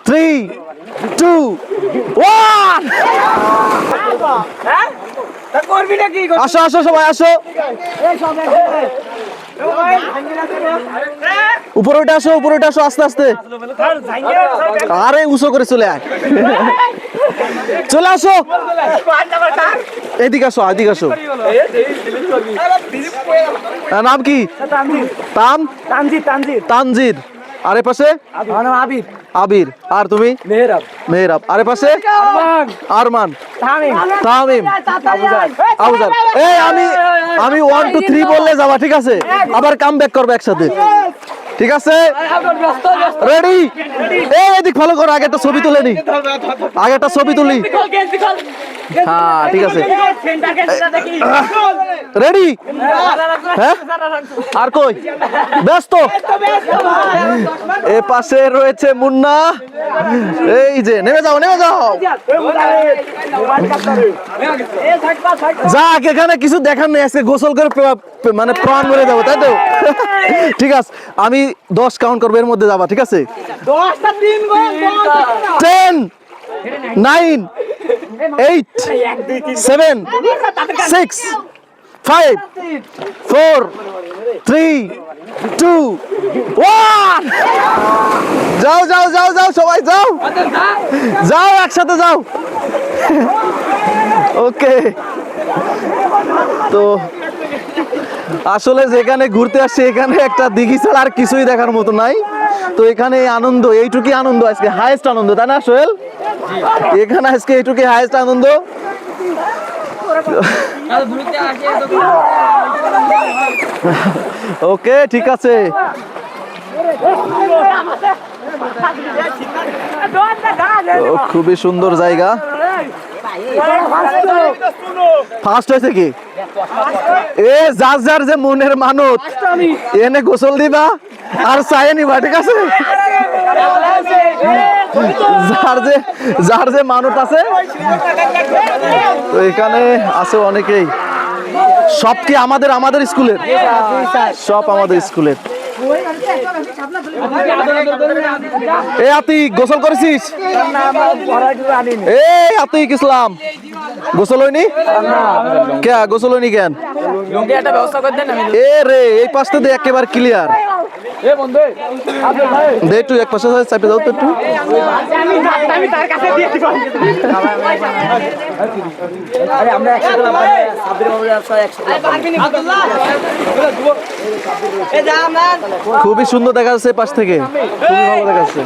3 2 1 আসো আসো সবাই আসো উপরে উঠে আসো আস্তে আস্তে আরে উঁচু করে চলে আয় চলে আসো এদিকে আসো নাম কি তানজির আরে পাশে আবির আর তুমি মেহরাব আরে পাশে আরমান তামিম আবুজার এই আমি 1 2 3 বললে যাবা ঠিক আছে আবার কাম ব্যাক করবে একসাথে ঠিক আছে রেডি এই এদিক ফলো করো আগে একটা ছবি তুলে নি হ্যাঁ ঠিক আছে রেডি হ্যাঁ আর কই ব্যস্ত এ পাশে রয়েছে মুন্না এই যে নেমে যাও যাক এখানে কিছু দেখার নেই আজকে গোসল করে মানে প্রাণ মরে যাবো তাই তো ঠিক আছে আমি 10 কাউন্ট করবো এর মধ্যে যাবা ঠিক আছে 10 9 8 7 6 5 4 3 2 1 যাও সবাই যাও একসাথে যাও ওকে তো আসলে যেখানে ঘুরতে আসছে এখানে একটা দিঘি ছাড়া আর কিছুই দেখার মতো নাই তো এখানে আনন্দ এইটুকুই আনন্দ আজকে হাইয়েস্ট আনন্দ তাই না সোহেল এখানে আজকে এইটুকুই হাইয়েস্ট আনন্দ ওকে ঠিক আছে খুবই সুন্দর জায়গা ফার্স্ট হয়েছে কি এ যার যে মনের মানত এনে গোসল দিবা আর চাই নিবা ঠিক আছে যার যে মানত আছে তো এখানে আছে অনেকেই সব কি আমাদের স্কুলের সব আমাদের স্কুলের এ আতিক গোসল করেছিস এই আতিক ইসলাম গোসল হয়নি কে গোসল হয়নি কেন এ রে এই পাশটা দিয়ে একেবারে ক্লিয়ার দে একটু এক পাশে চাপে দাও তো একটু খুবই সুন্দর দেখা যাচ্ছে পাশ থেকে খুবই ভালো দেখা যাচ্ছে